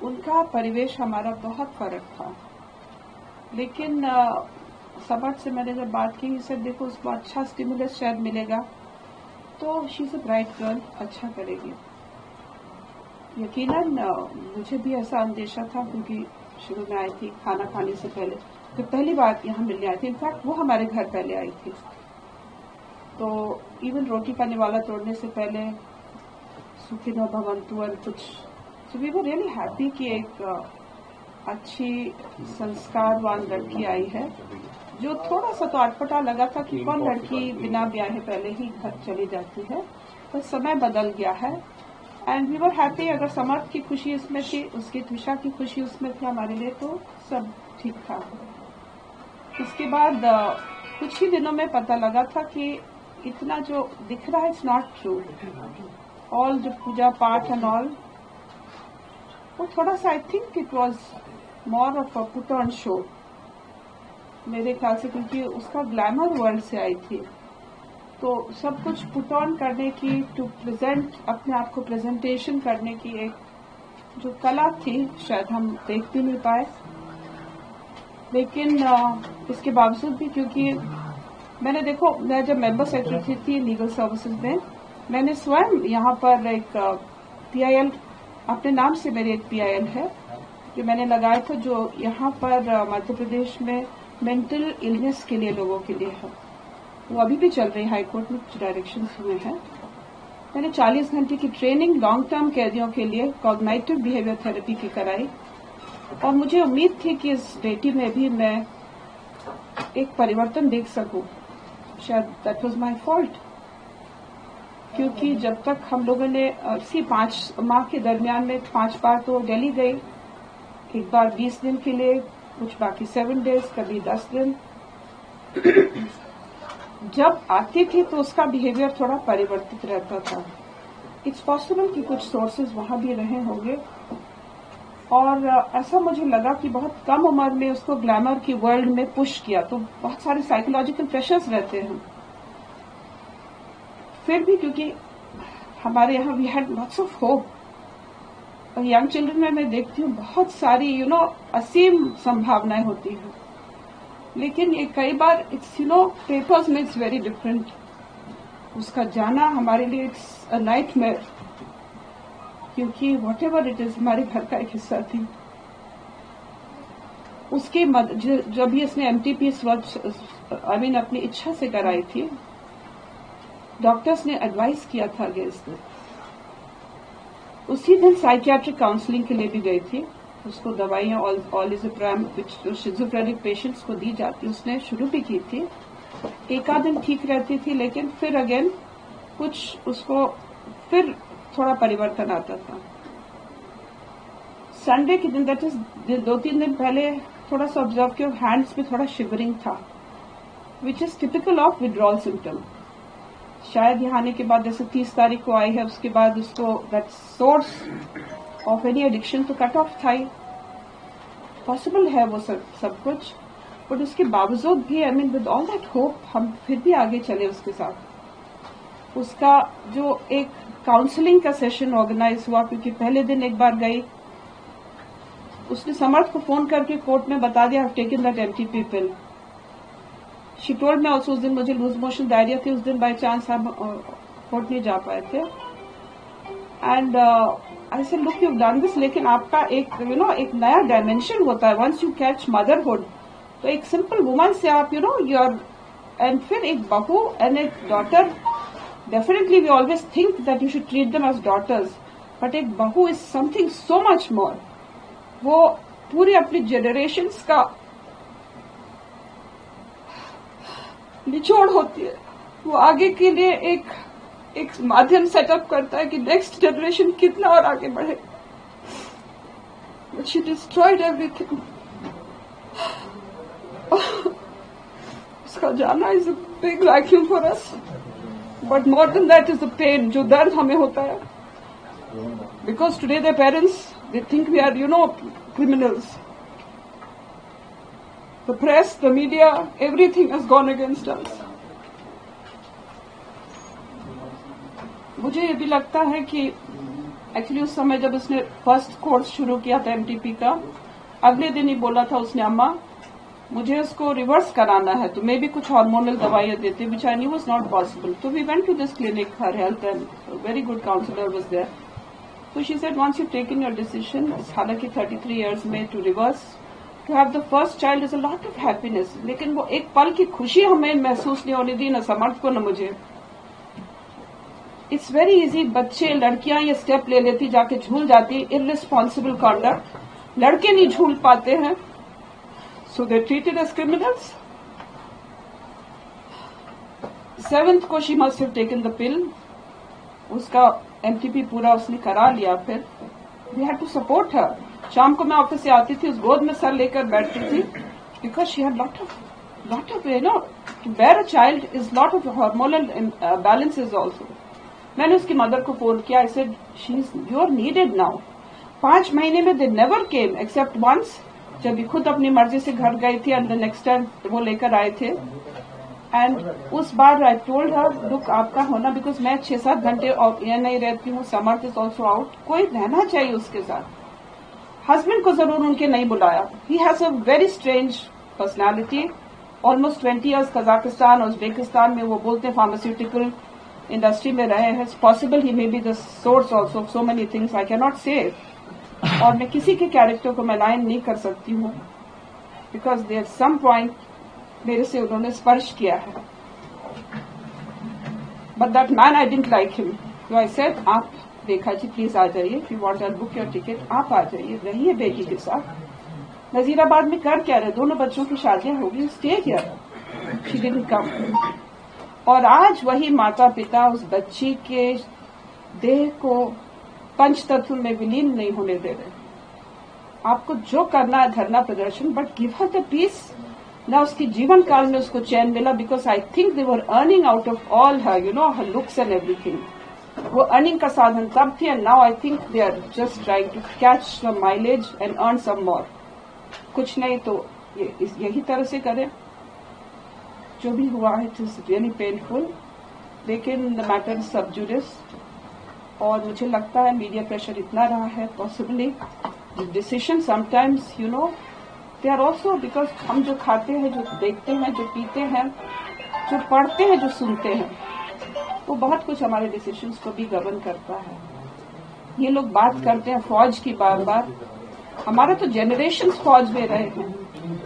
उनका परिवेश हमारा बहुत फर्क था। लेकिन समर से मैंने जब बात की, सर देखो उसको अच्छा स्टिमुलस शायद मिलेगा तो she is a bright girl, अच्छा करेगी। यकीनन मुझे भी ऐसा अंदेशा था, क्योंकि शुरू में आई थी खाना खाने से पहले, तो पहली बार यहाँ मिलने आई थी। इनफैक्ट वो हमारे घर पहले आई थी, तो इवन रोटी का निवाला तोड़ने से पहले सुखिनो भवंतु और कुछ, so we were really happy कि एक अच्छी संस्कारवान लड़की आई है। जो थोड़ा सा तो अटपटा लगा था कि कौन लड़की बिना ब्याहे पहले ही घर चली जाती है, पर समय बदल गया है। And we were happy. अगर समर्थ की खुशी इसमें थी, उसकी त्विषा की खुशी उसमें थी, हमारे लिए तो सब ठीक था। उसके बाद कुछ ही दिनों में पता लगा था कि इतना जो दिख रहा है इट्स नॉट ट्रू। ऑल जो पूजा पाठ एंड ऑल, वो थोड़ा सा, I think it was more of a put on show मेरे ख्याल से, क्योंकि उसका ग्लैमर वर्ल्ड से आई थी, तो सब कुछ पुट ऑन करने की, टू प्रेजेंट, अपने आप को प्रेजेंटेशन करने की एक जो कला थी, शायद हम देख भी नहीं पाए। लेकिन इसके बावजूद भी, क्योंकि मैंने देखो, मैं जब मेंबर सेक्रेटरी थी लीगल सर्विसेज में, मैंने स्वयं यहाँ पर एक PIL, अपने नाम से मेरे एक PIL है जो मैंने लगाया था, जो यहाँ पर मध्य प्रदेश में मेंटल इलनेस के लिए, लोगों के लिए है। वो अभी भी चल रही, हाई कोर्ट में कुछ डायरेक्शंस हुए हैं। मैंने 40 घंटे की ट्रेनिंग लॉन्ग टर्म कैदियों के लिए कॉग्निटिव बिहेवियर थेरेपी की कराई, और मुझे उम्मीद थी कि इस बेटी में भी मैं एक परिवर्तन देख सकूं। शायद दैट वाज माय फॉल्ट, क्योंकि जब तक हम लोगों ने 5 माह के दरमियान में 5 बार तो दिल्ली गई, एक बार 20 दिन के लिए, कुछ बाकी 7 डेज, कभी 10 दिन। जब आती थी तो उसका बिहेवियर थोड़ा परिवर्तित रहता था। इट्स पॉसिबल कि कुछ सोर्सेज वहां भी रहे होंगे, और ऐसा मुझे लगा कि बहुत कम उम्र में उसको ग्लैमर की वर्ल्ड में पुश किया, तो बहुत सारे साइकोलॉजिकल प्रेशर्स रहते हैं। फिर भी क्योंकि हमारे यहाँ we had lots of hope, और यंग चिल्ड्रन में मैं देखती हूँ बहुत सारी असीम संभावनाएं होती हैं। लेकिन ये कई बार इट्स पेपर्स में इट्स वेरी डिफरेंट। उसका जाना हमारे लिए इट्स अ नाइटमेयर, क्योंकि वॉट एवर इट इज हमारे घर का एक हिस्सा थी। उसकी जब भी इसने MTP अपनी इच्छा से कराई थी, डॉक्टर्स ने एडवाइस किया था अगेंस्ट इट। उसी दिन साइकियाट्रिक काउंसलिंग के लिए भी गई थी। उसको दवाइयां ऑलिज़ोप्राम जो शिज़ोफ्रेनिक पेशेंट्स को दी जाती, उसने शुरू भी की थी। एक आध दिन ठीक रहती थी, लेकिन फिर अगेन कुछ उसको फिर थोड़ा परिवर्तन आता था। संडे के दिन, दैट इज 2-3 दिन पहले, थोड़ा सा ऑब्जर्व किया, हैंड्स में थोड़ा शिवरिंग था, which is typical of withdrawal symptom. शायद यहाँ आने के बाद, जैसे 30 तारीख को आई है, उसके बाद उसको that source of any addiction तो कट ऑफ था ही। पॉसिबल है वो सब कुछ, बट उसके बावजूद भी, विद ऑल दैट होप, हम फिर भी आगे चले उसके साथ। उसका जो एक काउंसलिंग का सेशन ऑर्गेनाइज हुआ, क्योंकि पहले दिन एक बार गई, उसने समर्थ को फोन करके कोर्ट में बता दिया, I have taken that MTP pill. She told me also, उस दिन मुझे लूज मोशन डायरिया थी, उस दिन बाय चांस हम कोर्ट नहीं जा पाए थे। And I said, look, you have done this, लेकिन आपका एक एक नया डायमेंशन होता है वंस यू कैच मदरहुड। तो एक सिंपल वुमन से आप योर, एंड फिर एक बहू एंड एक daughter, definitely we always think that you should treat them as daughters, but एक बहू is something so much more. वो पूरी अपनी जनरेशन्स का निचोड़ होती है। वो आगे के लिए एक माध्यम सेटअप करता है कि नेक्स्ट जनरेशन कितना और आगे बढ़े। But she destroyed everything. उसका जाना is a big vacuum for us. But more than that is the pain, जो दर्द हमें होता है. Because today their parents, they think we are, criminals. The press, the media, everything has gone against us. मुझे ये भी लगता है कि एक्चुअली उस समय जब उसने फर्स्ट कोर्स शुरू किया था एमटीपी का, अगले दिन ही बोला था उसने, अम्मा मुझे उसको रिवर्स कराना है, तो मैं भी कुछ हार्मोनल दवाइयां देती, which I knew was not possible. तो we went to this clinic, her health and very good counsellor was there. So she said, once you've taken your decision, हालांकि 33 years में to reverse, to have the first child is a lot of happiness. लेकिन वो एक पल की खुशी हमें महसूस नहीं होने दी, न समर्थ को न मुझे. It's very easy, बच्चे लड़कियां ये स्टेप ले लेती, जाके झूल जाती, irresponsible conduct. लड़के नहीं झूल पाते हैं, so they're treated as criminals. 7th को she must have taken the pill. उसका एमटीपी पूरा उसने करा लिया. फिर वी हैड टू सपोर्ट हर. शाम को मैं ऑफिस से आती थी, उस गोद में सर लेकर बैठती थी, because she had lot of you know to bear a child is lot of hormonal balances also. मैंने उसकी मदर को फोन किया. I said she is you are needed now. 5 महीने में they never came except once, जब भी खुद अपनी मर्जी से घर गई थी, एंड द नेक्स्ट टाइम वो लेकर आए थे. एंड उस बार आई टोल्ड हर, दुख आपका होना, बिकॉज मैं 6-7 घंटे और यहाँ नहीं रहती हूँ, समर्थ इज ऑल्सो आउट, कोई रहना चाहिए उसके साथ. हस्बैंड को जरूर उनके नहीं बुलाया. He has a very strange personality. Almost 20 years Kazakhstan और उज्बेकिस्तान में वो बोलते हैं फार्मास्यूटिकल इंडस्ट्री में रहे हैं. Possible he may be the source also of so many things I can not से. और मैं किसी के कैरेक्टर को मैं लाइन नहीं कर सकती हूँ, बिकॉज देयर सम पॉइंट मेरे से उन्होंने स्पर्श किया है. But that man I didn't like him. तो आई सेड, आप रेखा जी प्लीज आ जाइए, if you want I book your ticket, आप आ जाइए, रहिए बेटी के साथ. नजीराबाद में कर क्या रहे, दोनों बच्चों की शादियां होगी, stay here. She didn't come. और आज वही माता पिता उस बच्ची के देह को पंच तत्व में विलीन नहीं होने दे रहे. आपको जो करना है धरना प्रदर्शन, but give her the peace. ना उसकी जीवन काल में उसको चैन मिला, because I think they were earning out of all her, you know, her looks and everything. वो अर्निंग का साधन तब थी, and now I think they are just trying to catch some mileage and earn some more. कुछ नहीं तो यही तरह से करें. जो भी हुआ है इट इज रियली पेनफुल, लेकिन द मैटर इज सब जुडिस. और मुझे लगता है मीडिया प्रेशर इतना रहा है, possibly decision sometimes you know they are also, because हम जो खाते हैं, जो देखते हैं, जो पीते हैं, जो पढ़ते हैं, जो सुनते हैं, वो बहुत कुछ हमारे डिसीजंस को भी गवर्न करता है. ये लोग बात करते हैं फौज की बार बार. हमारे तो जनरेशन फौज में रहे हैं.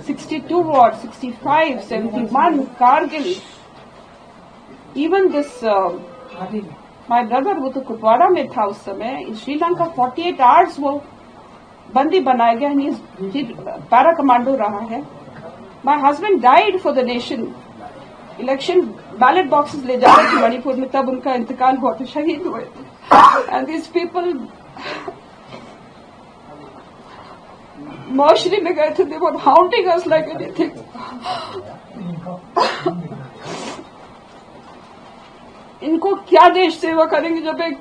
62 war, 65, 71, Kargil. Even this my brother, वो तो कुपवाड़ा में था उस समय. श्रीलंका 48 आवर्स वो बंदी बनाया गया. पैरा कमांडो रहा है. My husband died for the nation. Election ballot boxes ले जा रहे थे मणिपुर में, तब उनका इंतकाल हुआ था, शहीद हुए थे. एंड दिस पीपल मौशरी में गए थे, दे वर हाउंटिंग अस लाइक एनीथिंग. इनको क्या देश सेवा करेंगे जब एक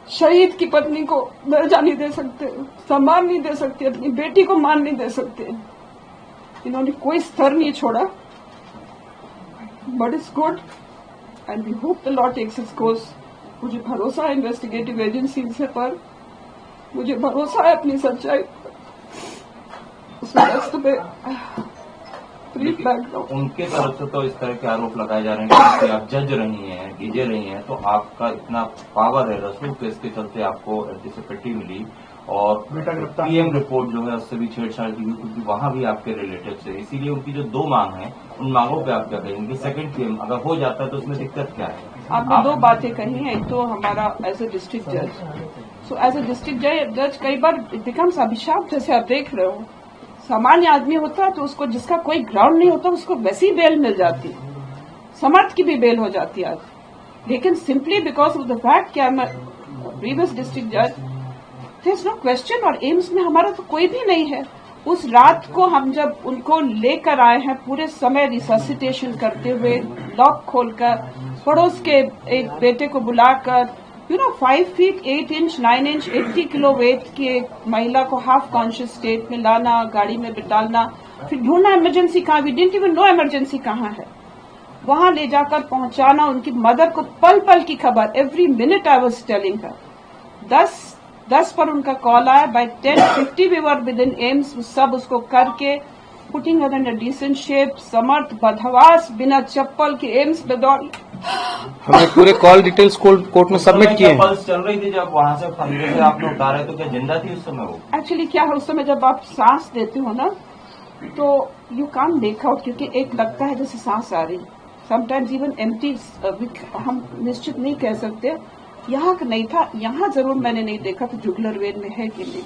शहीद की पत्नी को दर्जा नहीं दे सकते, सम्मान नहीं दे सकते, अपनी बेटी को मान नहीं दे सकते. इन्होंने कोई स्तर नहीं छोड़ा. But it's good and we hope the law takes its course. मुझे भरोसा है इन्वेस्टिगेटिव एजेंसी से पर, मुझे भरोसा है अपनी सच्चाई. उनके तरफ से तो इस तरह के आरोप लगाए जा रहे हैं कि आप जज रही हैं, कीजे रही हैं, तो आपका इतना पावर है, रसूख केस के चलते आपको एंटीसिपेटरी मिली, और पीएम रिपोर्ट जो है उससे भी छेड़छाड़ की गई, क्योंकि वहां भी आपके रिलेटिव से. इसीलिए उनकी जो 2 मांग है, उन मांगों पे आप क्या कहेंगे? सेकंड पीएम अगर हो जाता है तो उसमें दिक्कत क्या है? आपने 2 बातें कही हैं. एक तो हमारा एज ए डिस्ट्रिक्ट जज, सो एज ए डिस्ट्रिक्ट जज कई बार इट बिकम्स अभिशाप. जैसे आप देख रहे हो, सामान्य आदमी होता तो उसको, जिसका कोई ग्राउंड नहीं होता, उसको वैसी बेल मिल जाती. समर्थ की भी बेल हो जाती आज. लेकिन simply because of the fact कि आई एम प्रीवियस डिस्ट्रिक्ट जज, देयर इज नो क्वेश्चन. और एम्स में हमारा तो कोई भी नहीं है. उस रात को हम जब उनको लेकर आए हैं, पूरे समय रिससिटेशन करते हुए, लॉक खोलकर, पड़ोस के एक बेटे को बुलाकर, 5 feet 8 inch 9 inch 80 kilo weight की एक महिला को हाफ कॉन्शियस स्टेट में लाना, गाड़ी में बिठाना, फिर ढूंढना इमरजेंसी कहाँ. We didn't even know emergency कहाँ है. वहां ले जाकर पहुंचाना. उनकी मदर को पल पल की खबर, every minute I was telling her. 10 10 पर उनका कॉल आया, by 10:50 we were with in AIIMS, सब उसको करके putting her in a decent shape, Samarth बदहवास बिना चप्पल के एम्स में दौड़। हमने पूरे कॉल डिटेल्स कोर्ट में सबमिट किए हैं। पल्स चल रही थी जब वहां से फंदे से आपने उतारे, तो क्या जिंदा थी उस समय वो? एक्चुअली क्या है, उस समय जब आप सांस देते हो ना तो यू कांट मेक आउट, क्योंकि एक लगता है जैसे सांस आ रही, समटाइम्स इवन एम्प्टी, हम निश्चित नहीं कह सकते। यहाँ का नहीं था, यहाँ जरूर मैंने नहीं देखा तो जुगलर वेन में है कि नहीं।